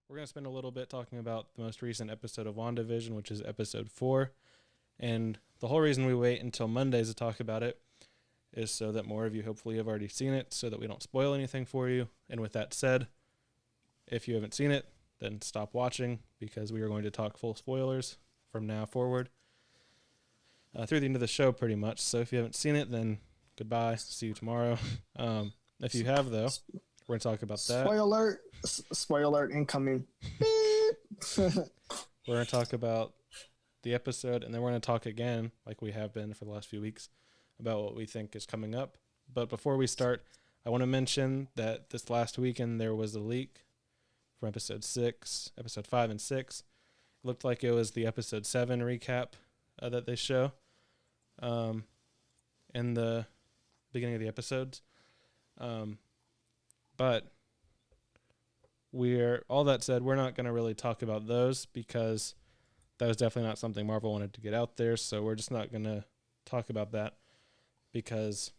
we're going to spend a little bit talking about the most recent episode of Wandavision, which is episode 4. And the whole reason we wait until Mondays to talk about it is so that more of you hopefully have already seen it, so that we don't spoil anything for you. And with that said, if you haven't seen it, then stop watching, because we are going to talk full spoilers from now forward through the end of the show pretty much. So if you haven't seen it, then goodbye. See you tomorrow. If you have, though, we're going to talk about that. Spoiler alert incoming. We're going to talk about the episode, and then we're going to talk again, like we have been for the last few weeks, about what we think is coming up. But before we start, I want to mention that this last weekend there was a leak from episode 5 and 6. It looked like it was the episode 7 recap that they show in the beginning of the episodes. But all that said, we're not going to really talk about those, because that was definitely not something Marvel wanted to get out there. So we're just not going to talk about that, because,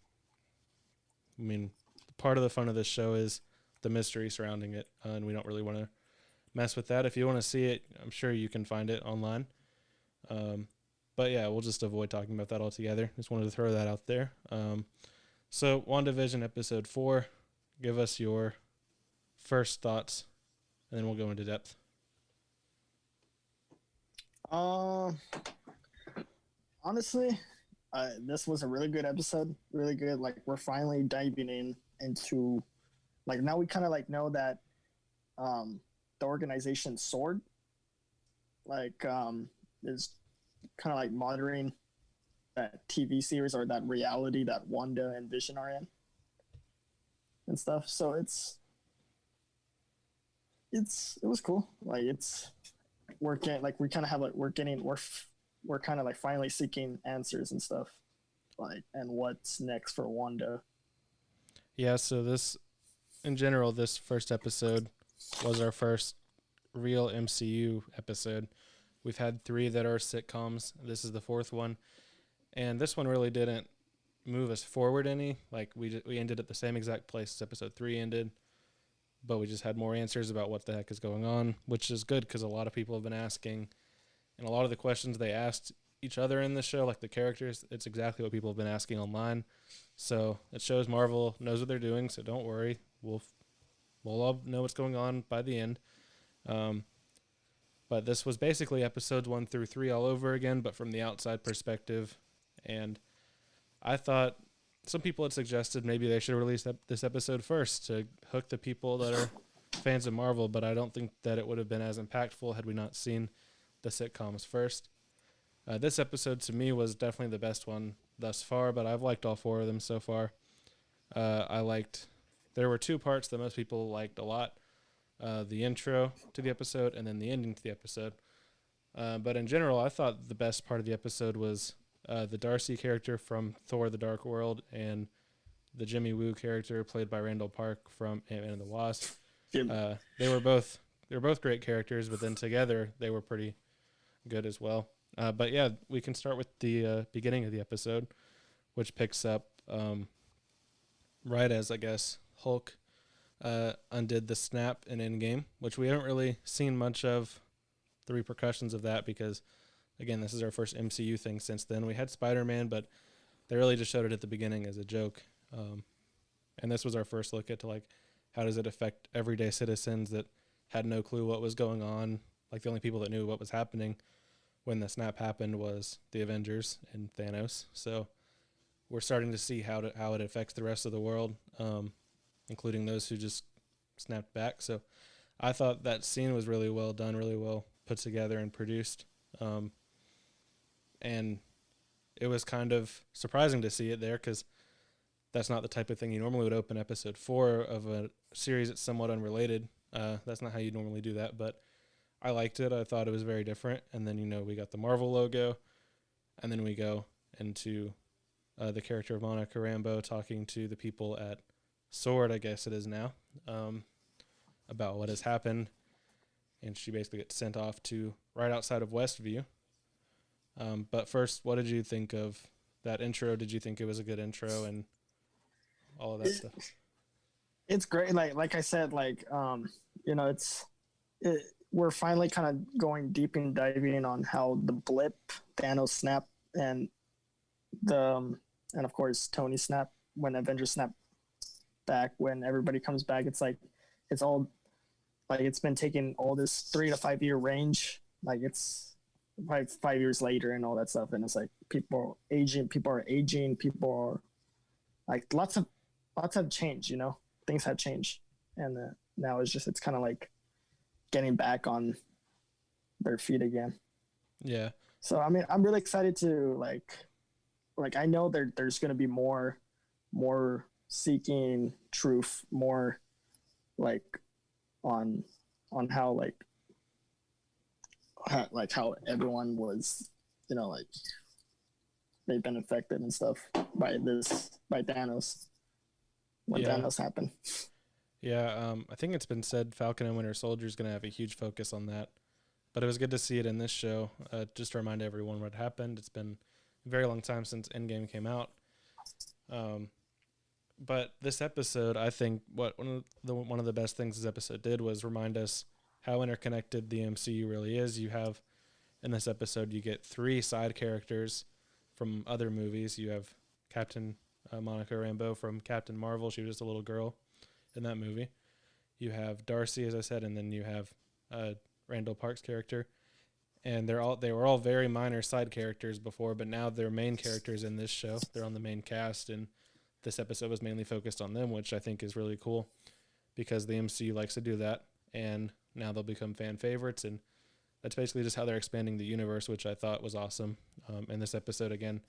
I mean, part of the fun of this show is the mystery surrounding it, and we don't really want to mess with that. If you want to see it, I'm sure you can find it online. But yeah, we'll just avoid talking about that altogether. Just wanted to throw that out there. So WandaVision episode 4, give us your first thoughts, and then we'll go into depth. Honestly, this was a really good episode. Really good. Like, we're finally diving into, like, now we kind of like know that the organization Sword, like, is kind of like monitoring that TV series, or that reality that Wanda and Vision are in and stuff. So it was cool. Like, we're kind of like finally seeking answers and stuff, like, and what's next for Wanda. Yeah, so in general, this first episode was our first real MCU episode. We've had 3 that are sitcoms. This is the 4th one. And this one really didn't move us forward any. Like, we ended at the same exact place as episode 3 ended, but we just had more answers about what the heck is going on, which is good, because a lot of people have been asking, and a lot of the questions they asked each other in the show, like the characters, it's exactly what people have been asking online. So it shows Marvel knows what they're doing, so don't worry. We'll all know what's going on by the end. But this was basically episodes 1 through 3 all over again, but from the outside perspective. And I thought some people had suggested maybe they should release this episode first to hook the people that are fans of Marvel, but I don't think that it would have been as impactful had we not seen the sitcoms first. This episode to me was definitely the best one thus far, but I've liked all 4 of them so far. There were 2 parts that most people liked a lot. The intro to the episode and then the ending to the episode. But in general, I thought the best part of the episode was the Darcy character from Thor: The Dark World, and the Jimmy Woo character played by Randall Park from Ant-Man and the Wasp. They were both great characters, but then together they were pretty good as well. But yeah, we can start with the beginning of the episode, which picks up right as, I guess, Hulk undid the snap in Endgame, which we haven't really seen much of the repercussions of that, because, again, this is our first MCU thing since then. We had Spider-Man, but they really just showed it at the beginning as a joke. And this was our first look at, like, how does it affect everyday citizens that had no clue what was going on. Like, the only people that knew what was happening when the snap happened was the Avengers and Thanos. So we're starting to see how it affects the rest of the world, including those who just snapped back. So I thought that scene was really well done, really well put together and produced. And it was kind of surprising to see it there, because that's not the type of thing you normally would open episode 4 of a series that's somewhat unrelated. That's not how you normally do that, but I liked it. I thought it was very different. And then, we got the Marvel logo, and then we go into the character of Monica Rambeau talking to the people at Sword, I guess it is now, about what has happened. And she basically gets sent off to right outside of Westview. But first, what did you think of that intro? Did you think it was a good intro and all of that stuff? It's great. Like I said, it's we're finally kind of going deep and diving in on how the blip, Thanos snap, and the and of course Tony snap when Avengers snap back, when everybody comes back, it's like it's all like it's been taking all this 3 to 5 year range, like it's 5 years later and all that stuff, and it's like people are aging, people are like lots have changed, things have changed, and now it's kind of like getting back on their feet again. Yeah. So I mean, I'm really excited to like I know there's going to be more seeking truth, more like on how how everyone was, like they've been affected and stuff by Thanos when Thanos happened. Yeah, I think it's been said Falcon and Winter Soldier is going to have a huge focus on that. But it was good to see it in this show, just to remind everyone what happened. It's been a very long time since Endgame came out. But this episode, I think one of the best things this episode did was remind us how interconnected the MCU really is. You have, in this episode, you get 3 side characters from other movies. You have Captain Monica Rambeau from Captain Marvel. She was just a little girl in that movie. You have Darcy, as I said, and then you have Randall Park's character. And they were all very minor side characters before, but now they're main characters in this show. They're on the main cast, and this episode was mainly focused on them, which I think is really cool because the MCU likes to do that, and now they'll become fan favorites, and that's basically just how they're expanding the universe, which I thought was awesome. In this episode, again,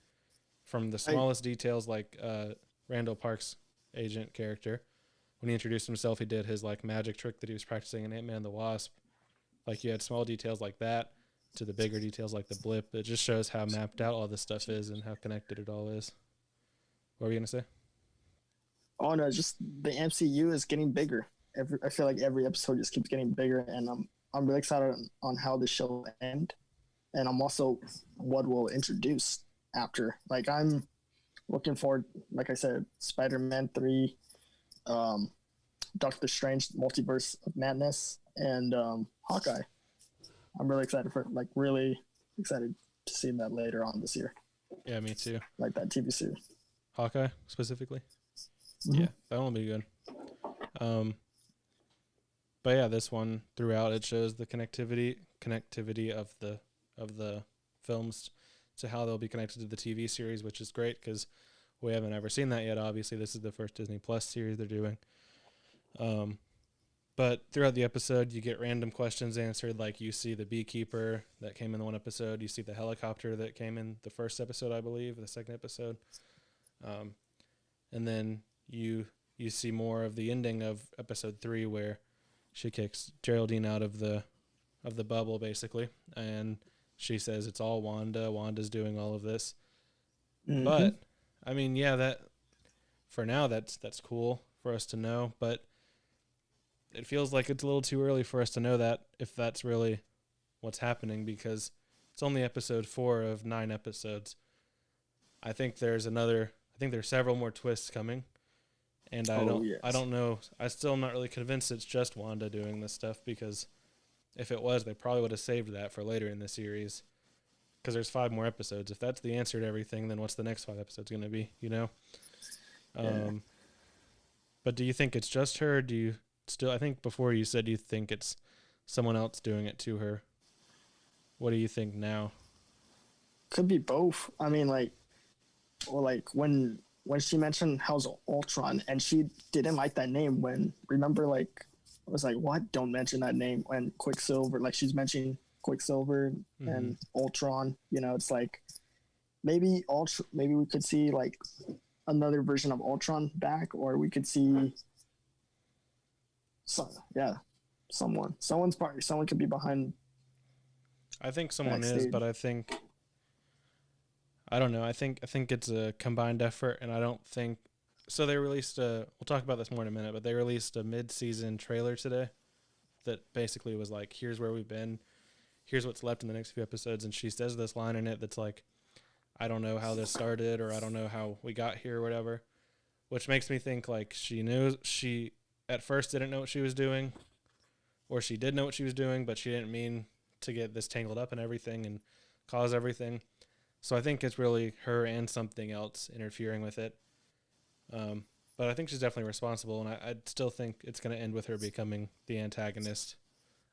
from the smallest details, like Randall Park's agent character, when he introduced himself, he did his like magic trick that he was practicing in Ant-Man and the Wasp. Like you had small details like that to the bigger details like the blip. It just shows how mapped out all this stuff is and how connected it all is. What were you going to say? Oh no, just the MCU is getting bigger. I feel like every episode just keeps getting bigger, and I'm really excited on how the show will end, and I'm also what we'll introduce after. Like I'm looking forward, like I said, Spider-Man 3, Doctor Strange, Multiverse of Madness, and Hawkeye. I'm really excited to see that later on this year. Yeah, me too. Like that TV series. Hawkeye specifically. Mm-hmm. Yeah, that one will be good. But yeah, this one throughout it shows the connectivity of the films to how they'll be connected to the TV series, which is great because we haven't ever seen that yet. Obviously, this is the first Disney Plus series they're doing. But throughout the episode, you get random questions answered. Like you see the beekeeper that came in the one episode. You see the helicopter that came in the first episode, I believe, the second episode. And then you see more of the ending of episode 3 where she kicks Geraldine out of the bubble, basically. And she says it's all Wanda. Wanda's doing all of this. Mm-hmm. But, I mean, yeah, that for now, that's cool for us to know. But it feels like it's a little too early for us to know that if that's really what's happening because it's only episode 4 of 9 episodes. I think there's several more twists coming. And I don't know. I still am not really convinced it's just Wanda doing this stuff because if it was, they probably would have saved that for later in the series because there's 5 more episodes. If that's the answer to everything, then what's the next 5 episodes going to be, Yeah. But do you think it's just her? Or do you still, I think before you said you think it's someone else doing it to her. What do you think now? Could be both. I mean, when she mentioned House of Ultron and she didn't like that name remember I was like, what? Don't mention that name. When Quicksilver, she's mentioning Quicksilver and Ultron, it's like maybe we could see another version of Ultron back, or we could see someone could be behind. I think someone is, but I don't know. I think it's a combined effort, and I don't think so. They released we'll talk about this more in a minute, but they released a mid-season trailer today that basically was like, here's where we've been, here's what's left in the next few episodes, and she says this line in it that's like, I don't know how this started, or I don't know how we got here, or whatever, which makes me think she knows. She at first didn't know what she was doing, or she did know what she was doing, but she didn't mean to get this tangled up in everything and cause everything. So I think it's really her and something else interfering with it. But I think she's definitely responsible, and I still think it's going to end with her becoming the antagonist.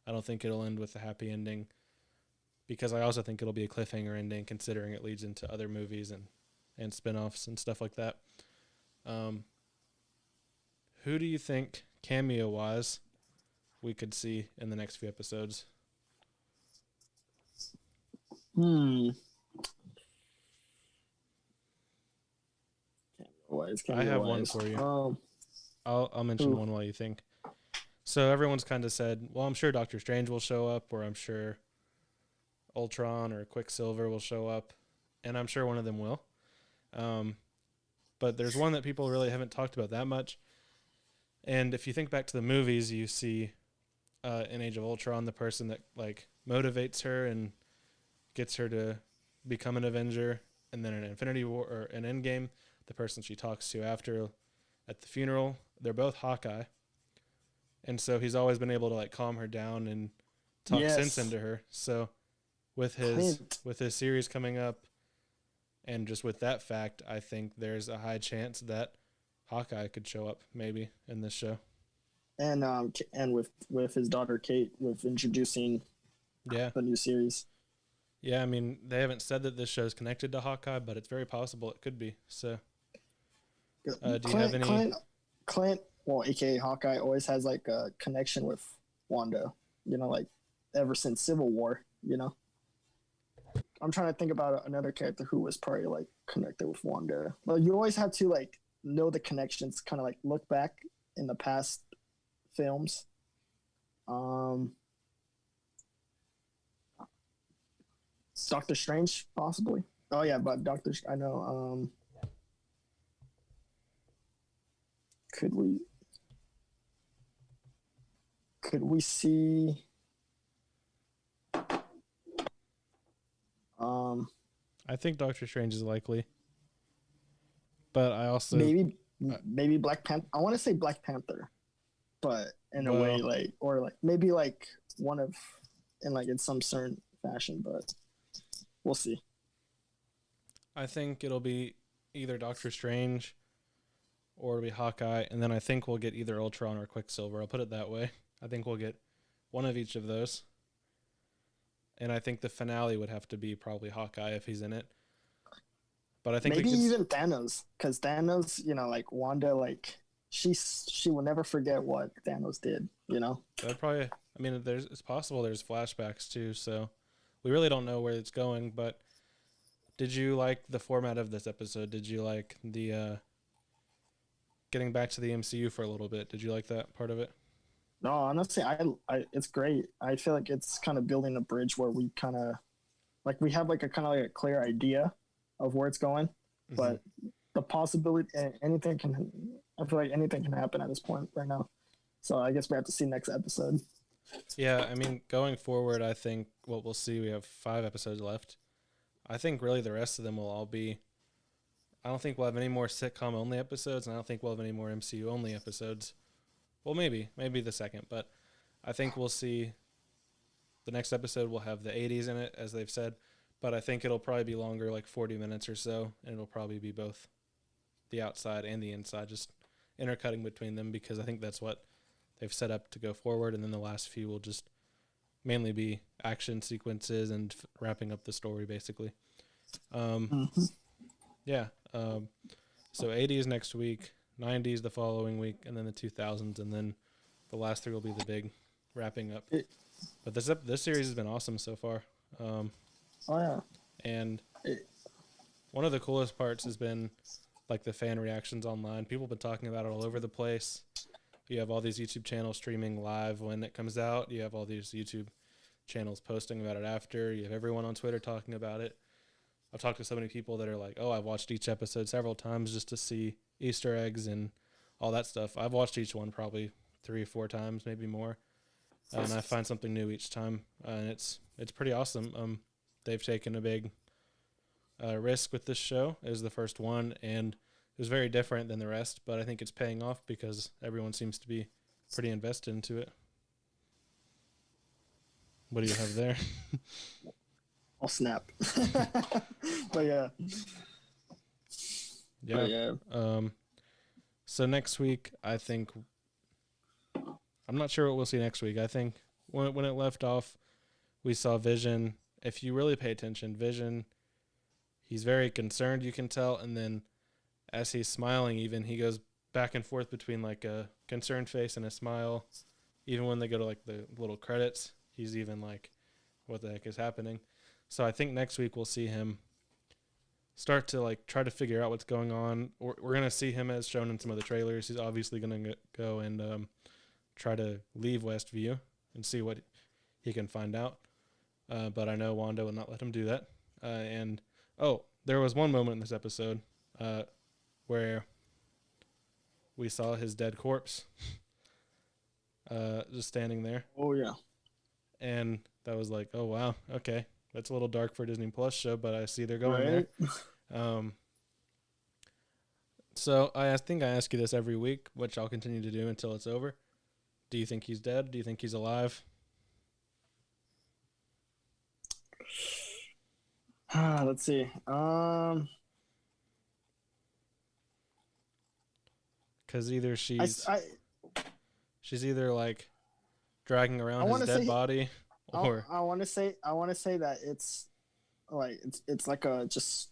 I don't think it'll end with a happy ending, because I also think it'll be a cliffhanger ending, considering it leads into other movies and spin-offs and stuff like that. Who do you think, cameo-wise, we could see in the next few episodes? I have one for you. I'll mention one while you think. So everyone's kind of said, well, I'm sure Doctor Strange will show up, or I'm sure Ultron or Quicksilver will show up, and I'm sure one of them will. But there's one that people really haven't talked about that much. And if you think back to the movies, you see in Age of Ultron, the person that like motivates her and gets her to become an Avenger, and then in Infinity War or in Endgame, the person she talks to after at the funeral, they're both Hawkeye. And so he's always been able to like calm her down and talk sense into her. So with his series coming up, and just with that fact, I think there's a high chance that Hawkeye could show up maybe in this show. And with his daughter Kate, with introducing the new series. Yeah, I mean, they haven't said that this show is connected to Hawkeye, but it's very possible it could be. So, do you have any? Clint, well, aka Hawkeye, always has like a connection with Wanda. You know, like ever since Civil War. You know, I'm trying to think about another character who was probably like connected with Wanda. Well, you always have to like know the connections, kind of like look back in the past films. Doctor Strange, possibly. Oh yeah, but I know. Could we see? I think Doctor Strange is likely, but I also maybe Black Panther. I want to say Black Panther, but in a way, like, or like maybe like one of, in some certain fashion, but we'll see. I think it'll be either Doctor Strange or it'll be Hawkeye, and then I think we'll get either Ultron or Quicksilver. I'll put it that way. I think we'll get one of each of those. And I think the finale would have to be probably Hawkeye if he's in it. But I think maybe even Thanos, because Thanos, like Wanda, like she will never forget what Thanos did. That probably. I mean, it's possible there's flashbacks too, so we really don't know where it's going. But did you like the format of this episode? Did you like the getting back to the MCU for a little bit? Did you like that part of it? No, honestly, I it's great. I feel like it's kind of building a bridge where we kind of like we have like a kind of like a clear idea of where it's going, but the possibility I feel like anything can happen at this point right now. So I guess we have to see next episode. Yeah, I mean, going forward, I think what we'll see, we have 5 episodes left. I think really the rest of them will all be. I don't think we'll have any more sitcom only episodes, and I don't think we'll have any more MCU only episodes. Well, maybe the second, but I think we'll see the next episode will have the 80s in it, as they've said, but I think it'll probably be longer, like 40 minutes or so, and it'll probably be both the outside and the inside, just intercutting between them, because I think that's what they've set up to go forward, and then the last few will just mainly be action sequences and wrapping up the story, basically. Yeah. So 80s next week, 90s the following week, and then the 2000s, and then the last 3 will be the big wrapping up. But this series has been awesome so far. And one of the coolest parts has been like the fan reactions online. People have been talking about it all over the place. You have all these YouTube channels streaming live when it comes out. You have all these YouTube channels posting about it after. You have everyone on Twitter talking about it. I've talked to so many people that are like, oh, I've watched each episode several times just to see Easter eggs and all that stuff. I've watched each one probably 3 or 4 times, maybe more. And I find something new each time. And it's pretty awesome. They've taken a big risk with this show. It was the first one, and it was very different than the rest, but I think it's paying off because everyone seems to be pretty invested into it. What do you have there? I'll snap. But yeah. Yeah. But yeah. So next week, I think I'm not sure what we'll see next week. I think when it left off, we saw Vision. If you really pay attention, Vision, he's very concerned, you can tell, and then as he's smiling, even he goes back and forth between like a concerned face and a smile. Even when they go to like the little credits, he's even like, "What the heck is happening?" So I think next week we'll see him start to like try to figure out what's going on. We're gonna see him as shown in some of the trailers. He's obviously gonna go and try to leave Westview and see what he can find out. But I know Wanda will not let him do that. And there was one moment in this episode where we saw his dead corpse just standing there. Oh yeah. And that was like, oh wow, okay, that's a little dark for a Disney Plus show, but I see they're going there. So I think I ask you this every week, which I'll continue to do until it's over. Do you think he's dead? Do you think he's alive? Let's see. Because either she's either like dragging around his dead body, or I want to say that it's like a just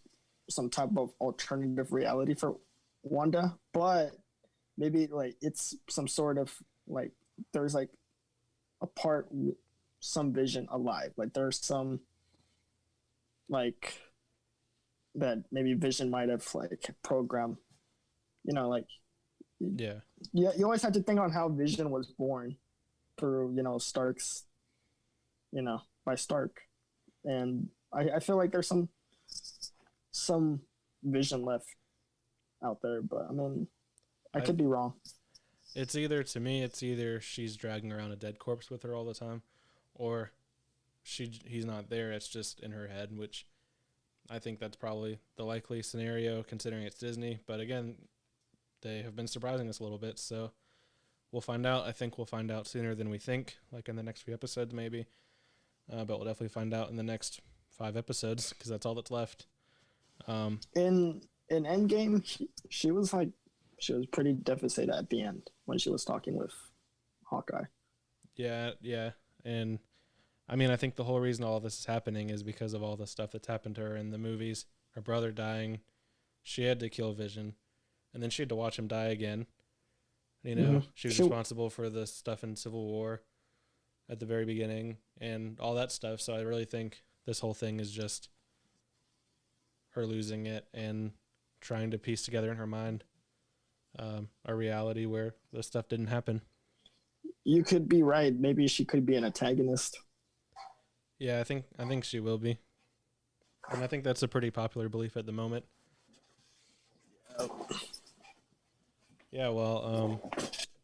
some type of alternative reality for Wanda, but maybe like it's some sort of like there's like a part, some Vision alive, like there's some like that maybe Vision might have like programmed, like yeah, you always have to think on how Vision was born through Stark's, by Stark, and I feel like there's some Vision left out there, but I mean I could be wrong. It's either she's dragging around a dead corpse with her all the time, or he's not there. It's just in her head, which I think that's probably the likely scenario considering it's Disney. But again, they have been surprising us a little bit, so we'll find out. I think we'll find out sooner than we think, like in the next few episodes maybe. But we'll definitely find out in the next 5 episodes because that's all that's left. In Endgame, she was pretty devastated at the end when she was talking with Hawkeye. Yeah. And I mean, I think the whole reason all this is happening is because of all the stuff that's happened to her in the movies. Her brother dying. She had to kill Vision. And then she had to watch him die again. She was responsible for the stuff in Civil War at the very beginning and all that stuff. So I really think this whole thing is just her losing it and trying to piece together in her mind a reality where this stuff didn't happen. You could be right. Maybe she could be an antagonist. Yeah, I think she will be. And I think that's a pretty popular belief at the moment. Yeah, well,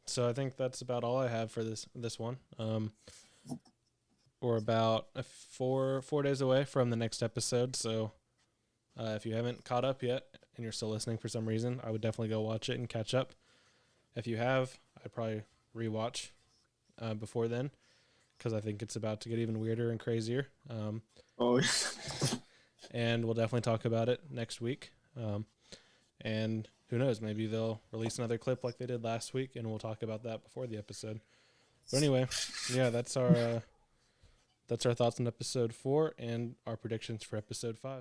so I think that's about all I have for this one. We're about 4 days away from the next episode, so if you haven't caught up yet and you're still listening for some reason, I would definitely go watch it and catch up. If you have, I'd probably rewatch before then because I think it's about to get even weirder and crazier. And we'll definitely talk about it next week. And who knows, maybe they'll release another clip like they did last week, and we'll talk about that before the episode. But anyway, yeah, that's our thoughts on episode 4 and our predictions for episode 5.